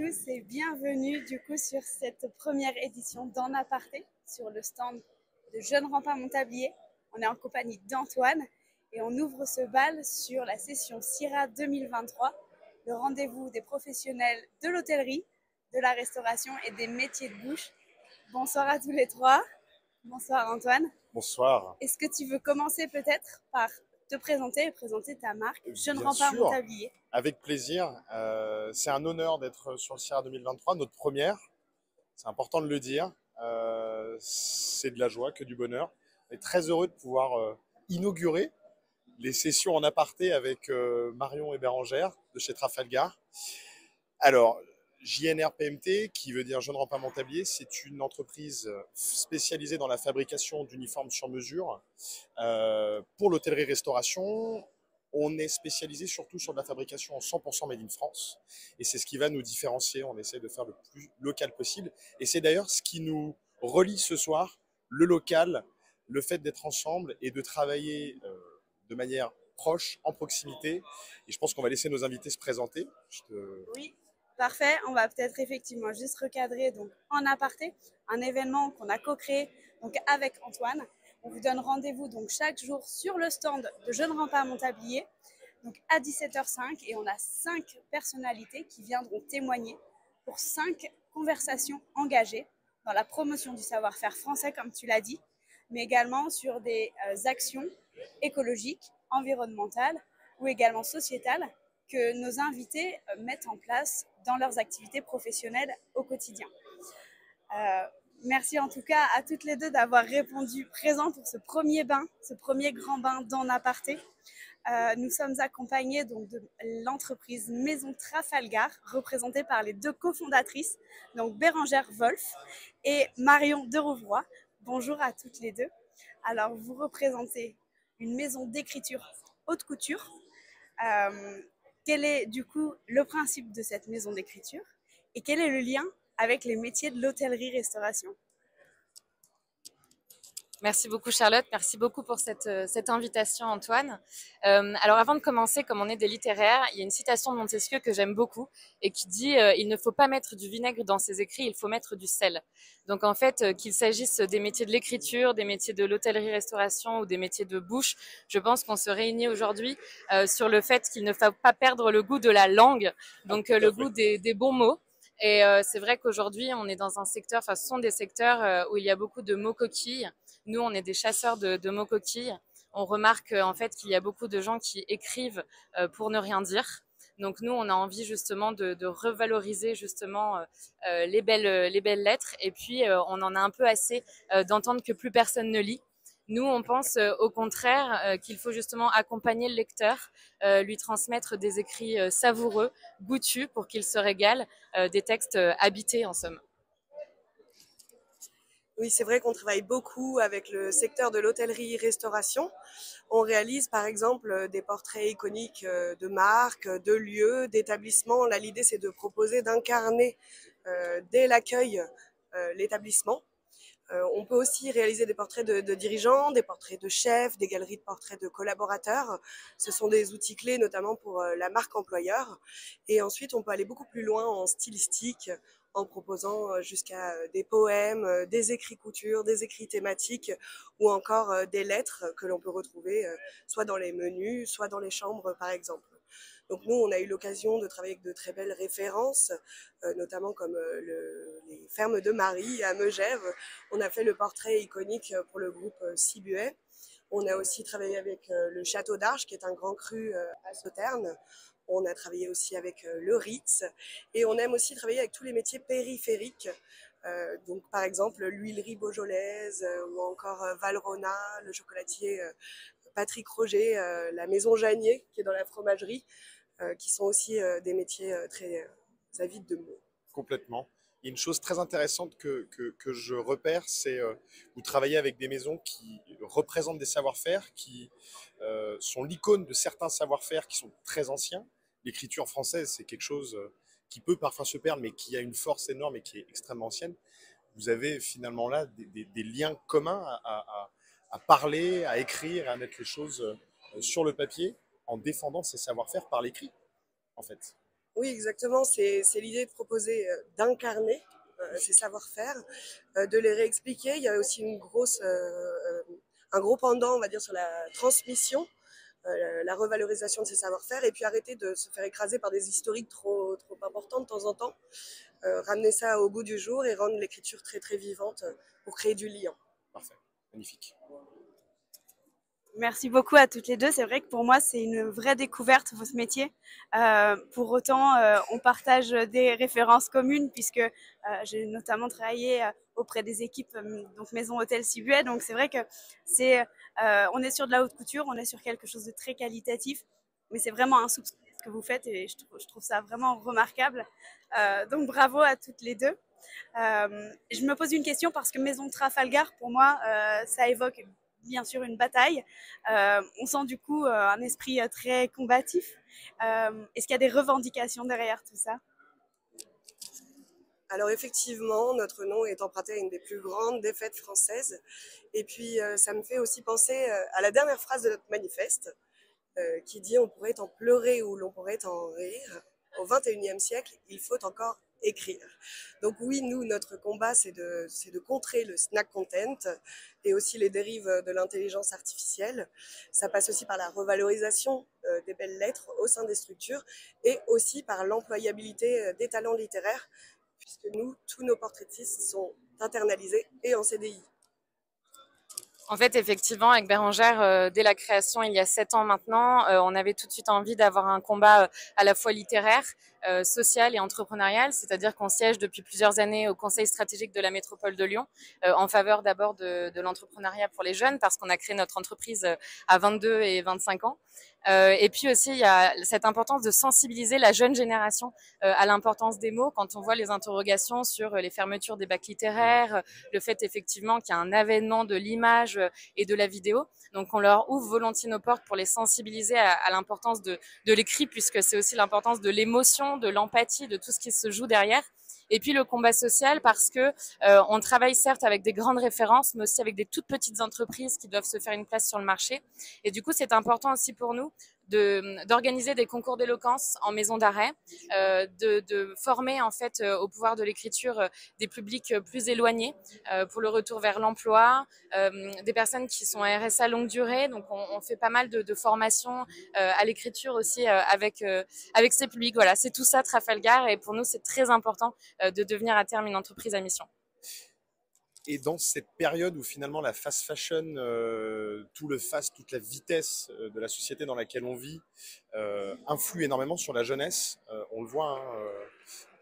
tous et bienvenue du coup sur cette première édition d'En Aparté sur le stand de Jeunes Remparts Montablier. On est en compagnie d'Antoine et on ouvre ce bal sur la session CIRA 2023, le rendez-vous des professionnels de l'hôtellerie, de la restauration et des métiers de bouche. Bonsoir à tous les trois. Bonsoir Antoine. Bonsoir. Est-ce que tu veux commencer peut-être par te présenter et présenter ta marque Jeunes Bien Remparts sûr, Montablier? avec plaisir. C'est un honneur d'être sur le CIRA 2023, notre première. C'est important de le dire. C'est de la joie, que du bonheur. On est très heureux de pouvoir inaugurer les sessions en aparté avec Marion et Bérangère de chez Trafalgar. Alors, JNRPMT, qui veut dire Jeunes Remparts Montablier, c'est une entreprise spécialisée dans la fabrication d'uniformes sur mesure pour l'hôtellerie-restauration. On est spécialisé surtout sur de la fabrication en 100% made in France. Et c'est ce qui va nous différencier. On essaie de faire le plus local possible. Et c'est d'ailleurs ce qui nous relie ce soir, le local, le fait d'être ensemble et de travailler de manière proche, en proximité. Et je pense qu'on va laisser nos invités se présenter. Oui, parfait. On va peut-être effectivement juste recadrer donc En Aparté, un événement qu'on a co-créé donc avec Antoine. On vous donne rendez-vous donc chaque jour sur le stand de Jeunes Remparts Montablier, donc à 17h05, et on a 5 personnalités qui viendront témoigner pour 5 conversations engagées dans la promotion du savoir-faire français, comme tu l'as dit, mais également sur des actions écologiques, environnementales ou également sociétales que nos invités mettent en place dans leurs activités professionnelles au quotidien. Merci en tout cas à toutes les deux d'avoir répondu présent pour ce premier bain, ce premier grand bain d'En Aparté. Nous sommes accompagnés donc de l'entreprise Maison Trafalgar, représentée par les deux cofondatrices, donc Bérangère Wolf et Marion de Rouvroy. Bonjour à toutes les deux. Alors, vous représentez une maison d'écriture haute couture. Quel est du coup le principe de cette maison d'écriture et quel est le lien avec les métiers de l'hôtellerie-restauration? Merci beaucoup Charlotte, merci beaucoup pour cette invitation Antoine. Alors avant de commencer, comme on est des littéraires, il y a une citation de Montesquieu que j'aime beaucoup et qui dit il ne faut pas mettre du vinaigre dans ses écrits, il faut mettre du sel. Donc en fait, qu'il s'agisse des métiers de l'écriture, des métiers de l'hôtellerie-restauration ou des métiers de bouche, je pense qu'on se réunit aujourd'hui sur le fait qu'il ne faut pas perdre le goût de la langue, donc le goût des bons mots. Et c'est vrai qu'aujourd'hui, on est dans un secteur, enfin ce sont des secteurs où il y a beaucoup de mots coquilles. Nous, on est des chasseurs de mots coquilles. On remarque en fait qu'il y a beaucoup de gens qui écrivent pour ne rien dire. Donc nous, on a envie justement de revaloriser justement les belles lettres. Et puis, on en a un peu assez d'entendre que plus personne ne lit. Nous, on pense au contraire qu'il faut justement accompagner le lecteur, lui transmettre des écrits savoureux, goûtus, pour qu'il se régale, des textes habités en somme. Oui, c'est vrai qu'on travaille beaucoup avec le secteur de l'hôtellerie-restauration. On réalise par exemple des portraits iconiques de marques, de lieux, d'établissements. Là, l'idée, c'est de proposer d'incarner dès l'accueil l'établissement. On peut aussi réaliser des portraits de dirigeants, des portraits de chefs, des galeries de portraits de collaborateurs. Ce sont des outils clés notamment pour la marque employeur. Et ensuite, on peut aller beaucoup plus loin en stylistique, en proposant jusqu'à des poèmes, des écrits couture, des écrits thématiques ou encore des lettres que l'on peut retrouver soit dans les menus, soit dans les chambres par exemple. Donc nous, on a eu l'occasion de travailler avec de très belles références, notamment comme les Fermes de Marie à Megève. On a fait le portrait iconique pour le groupe Cibuet. On a aussi travaillé avec le Château d'Arches, qui est un grand cru à Sauternes. On a travaillé aussi avec le Ritz. Et on aime aussi travailler avec tous les métiers périphériques. Donc par exemple l'huilerie beaujolaise ou encore Valrhona, le chocolatier Patrick Roger, la maison Janier qui est dans la fromagerie, qui sont aussi des métiers très avides de mots. Complètement. Il y a une chose très intéressante que je repère, c'est vous travaillez avec des maisons qui représentent des savoir-faire, qui sont l'icône de certains savoir-faire qui sont très anciens. L'écriture française, c'est quelque chose qui peut parfois se perdre, mais qui a une force énorme et qui est extrêmement ancienne. Vous avez finalement là des liens communs à parler, à écrire, à mettre les choses sur le papier en défendant ces savoir-faire par l'écrit, en fait. Oui, exactement. C'est l'idée de proposer, d'incarner ces savoir-faire, de les réexpliquer. Il y a aussi un gros pendant, on va dire, sur la transmission, la revalorisation de ces savoir-faire, et puis arrêter de se faire écraser par des historiques trop importants de temps en temps. Ramener ça au goût du jour et rendre l'écriture très vivante pour créer du lien. Parfait, magnifique. Merci beaucoup à toutes les deux. C'est vrai que pour moi, c'est une vraie découverte, votre métier. Pour autant, on partage des références communes puisque j'ai notamment travaillé auprès des équipes donc Maison Hôtel Sibuet. Donc c'est vrai que on est sur de la haute couture, on est sur quelque chose de très qualitatif, mais c'est vraiment un soupçon ce que vous faites et je trouve ça vraiment remarquable. Donc bravo à toutes les deux. Je me pose une question parce que Maison Trafalgar, pour moi, ça évoque bien sûr une bataille. On sent du coup un esprit très combatif. Est-ce qu'il y a des revendications derrière tout ça? Alors effectivement, notre nom est emprunté à une des plus grandes défaites françaises. Et puis ça me fait aussi penser à la dernière phrase de notre manifeste qui dit « On pourrait en pleurer ou l'on pourrait en rire. Au XXIe siècle, il faut encore écrire ». Donc oui, nous, notre combat, c'est de contrer le snack content et aussi les dérives de l'intelligence artificielle. Ça passe aussi par la revalorisation des belles lettres au sein des structures et aussi par l'employabilité des talents littéraires, puisque nous, tous nos portraitistes sont internalisés et en CDI. En fait, effectivement, avec Bérengère, dès la création, il y a 7 ans maintenant, on avait tout de suite envie d'avoir un combat à la fois littéraire, social et entrepreneurial, c'est-à-dire qu'on siège depuis plusieurs années au Conseil stratégique de la métropole de Lyon, en faveur d'abord de l'entrepreneuriat pour les jeunes, parce qu'on a créé notre entreprise à 22 et 25 ans. Et puis aussi, il y a cette importance de sensibiliser la jeune génération à l'importance des mots. Quand on voit les interrogations sur les fermetures des bacs littéraires, le fait effectivement qu'il y a un avènement de l'image et de la vidéo. Donc on leur ouvre volontiers nos portes pour les sensibiliser à l'importance de l'écrit, puisque c'est aussi l'importance de l'émotion, de l'empathie, de tout ce qui se joue derrière. Et puis le combat social, parce que on travaille certes avec des grandes références, mais aussi avec des toutes petites entreprises qui doivent se faire une place sur le marché. Et du coup, c'est important aussi pour nous d'organiser des concours d'éloquence en maison d'arrêt, de former en fait au pouvoir de l'écriture des publics plus éloignés pour le retour vers l'emploi, des personnes qui sont à RSA longue durée. Donc on fait pas mal de formations à l'écriture aussi avec ces publics. Voilà, c'est tout ça Trafalgar, et pour nous c'est très important de devenir à terme une entreprise à mission. Et dans cette période où finalement la fast fashion, tout le fast, toute la vitesse de la société dans laquelle on vit influe énormément sur la jeunesse. On le voit, hein,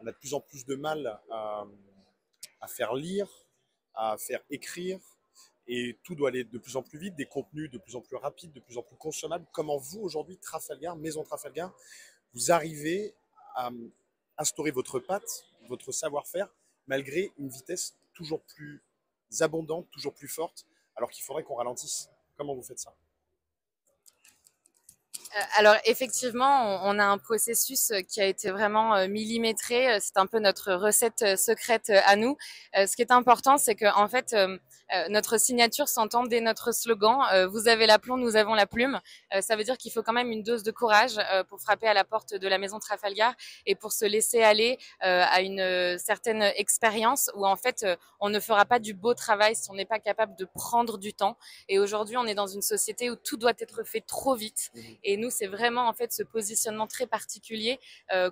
on a de plus en plus de mal à faire lire, à faire écrire, et tout doit aller de plus en plus vite, des contenus de plus en plus rapides, de plus en plus consommables. Comment vous, aujourd'hui, Trafalgar, Maison Trafalgar, vous arrivez à instaurer votre patte, votre savoir-faire, malgré une vitesse toujours plus abondante, toujours plus forte, alors qu'il faudrait qu'on ralentisse? Comment vous faites ça? Alors effectivement, on a un processus qui a été vraiment millimétré. C'est un peu notre recette secrète à nous. Ce qui est important, c'est que en fait, notre signature s'entend dès notre slogan. Vous avez l'aplomb, nous avons la plume. Ça veut dire qu'il faut quand même une dose de courage pour frapper à la porte de la maison Trafalgar et pour se laisser aller à une certaine expérience où en fait, on ne fera pas du beau travail si on n'est pas capable de prendre du temps. Et aujourd'hui, on est dans une société où tout doit être fait trop vite. Et nous, c'est vraiment en fait ce positionnement très particulier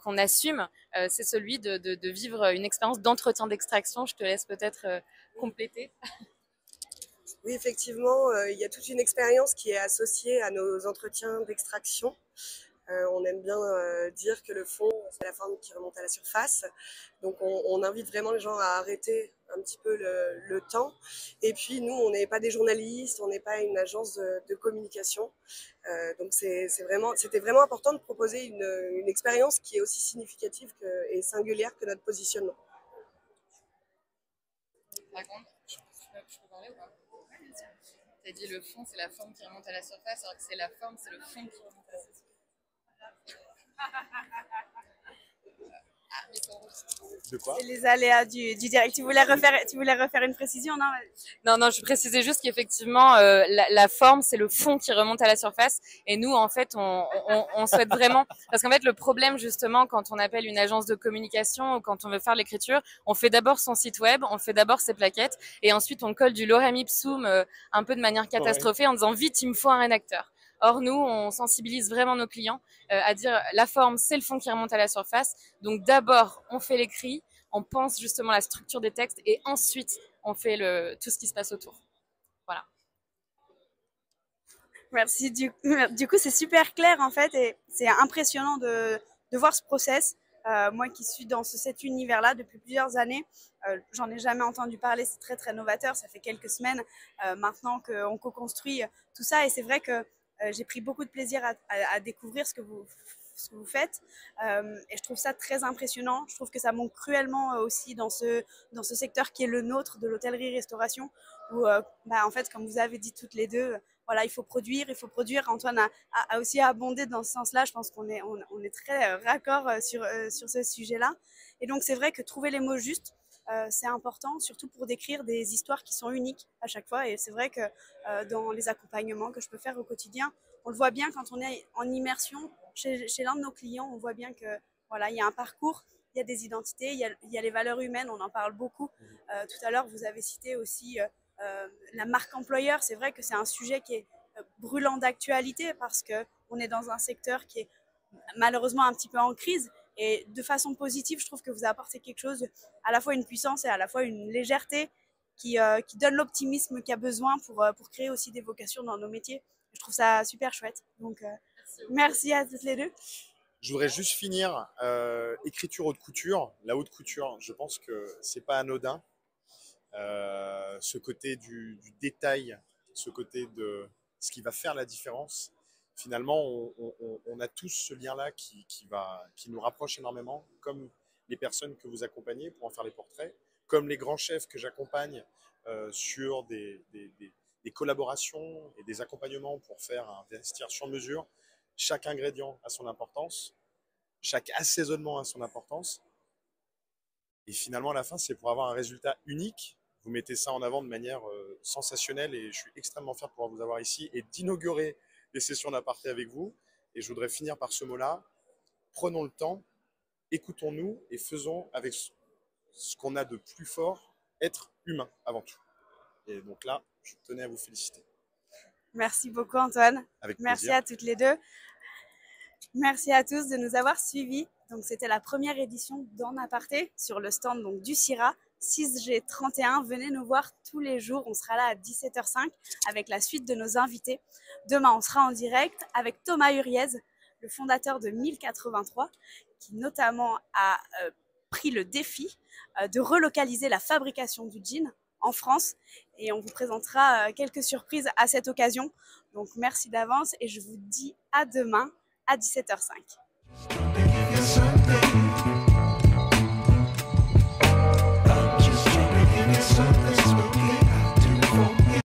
qu'on assume. C'est celui de vivre une expérience d'entretien d'extraction. Je te laisse peut-être compléter. Oui, effectivement, il y a toute une expérience qui est associée à nos entretiens d'extraction. On aime bien dire que le fond, c'est la forme qui remonte à la surface. Donc on invite vraiment les gens à arrêter un petit peu le temps. Et puis nous, on n'est pas des journalistes, on n'est pas une agence de communication. Donc c'était vraiment important de proposer une expérience qui est aussi significative et singulière que notre positionnement. Je peux parler ou pas? Tu as dit le fond, c'est la forme qui remonte à la surface, alors que c'est la forme, c'est le fond qui remonte à la surface. Ah, mais c'est rouge. De quoi? C'est les aléas du direct. Tu voulais refaire une précision, non? Non, je précisais juste qu'effectivement, la forme, c'est le fond qui remonte à la surface. Et nous, en fait, on souhaite vraiment... Parce qu'en fait, le problème, justement, quand on appelle une agence de communication ou quand on veut faire l'écriture, on fait d'abord son site web, on fait d'abord ses plaquettes, et ensuite, on colle du lorem ipsum un peu de manière catastrophée en disant « vite, il me faut un rédacteur ». Or, nous, on sensibilise vraiment nos clients à dire la forme, c'est le fond qui remonte à la surface. Donc, d'abord, on fait l'écrit, on pense justement la structure des textes et ensuite, on fait tout ce qui se passe autour. Voilà. Merci. Du coup, c'est super clair en fait et c'est impressionnant de voir ce process. Moi qui suis dans cet univers-là depuis plusieurs années, j'en ai jamais entendu parler, c'est très très novateur, ça fait quelques semaines maintenant qu'on co-construit tout ça et c'est vrai que j'ai pris beaucoup de plaisir à découvrir ce que vous faites et je trouve ça très impressionnant. Je trouve que ça manque cruellement aussi dans ce secteur qui est le nôtre de l'hôtellerie-restauration où en fait, comme vous avez dit toutes les deux, voilà, il faut produire. Antoine a aussi abondé dans ce sens-là. Je pense qu'on est très raccord sur ce sujet-là. Et donc, c'est vrai que trouver les mots justes, c'est important, surtout pour décrire des histoires qui sont uniques à chaque fois. Et c'est vrai que dans les accompagnements que je peux faire au quotidien, on le voit bien quand on est en immersion chez l'un de nos clients, on voit bien que voilà, il y a un parcours, il y a des identités, il y a les valeurs humaines, on en parle beaucoup. Tout à l'heure, vous avez cité aussi la marque employeur. C'est vrai que c'est un sujet qui est brûlant d'actualité parce qu'on est dans un secteur qui est malheureusement un petit peu en crise. Et de façon positive, je trouve que vous apportez quelque chose, à la fois une puissance et à la fois une légèreté qui donne l'optimisme qu'il y a besoin pour créer aussi des vocations dans nos métiers. Je trouve ça super chouette. Donc, merci à toutes les deux. Je voudrais juste finir, écriture haute couture. La haute couture, je pense que c'est pas anodin. Ce côté du détail, ce côté de ce qui va faire la différence. Finalement, on a tous ce lien-là qui nous rapproche énormément, comme les personnes que vous accompagnez pour en faire les portraits, comme les grands chefs que j'accompagne sur des collaborations et des accompagnements pour faire un vestiaire sur mesure. Chaque ingrédient a son importance, chaque assaisonnement a son importance. Et finalement, à la fin, c'est pour avoir un résultat unique. Vous mettez ça en avant de manière sensationnelle et je suis extrêmement fier de pouvoir vous avoir ici et d'inaugurer les sessions d'aparté avec vous. Et je voudrais finir par ce mot-là. Prenons le temps, écoutons-nous et faisons avec ce qu'on a de plus fort, être humain avant tout. Et donc là, je tenais à vous féliciter. Merci beaucoup Antoine. Avec plaisir. Merci à toutes les deux. Merci à tous de nous avoir suivis. Donc c'était la première édition d'En Aparté sur le stand donc, du CIRA 6G31. Venez nous voir tous les jours. On sera là à 17h05 avec la suite de nos invités. Demain, on sera en direct avec Thomas Uriez, le fondateur de 1083, qui notamment a pris le défi de relocaliser la fabrication du jean en France. Et on vous présentera quelques surprises à cette occasion. Donc merci d'avance et je vous dis à demain à 17h05.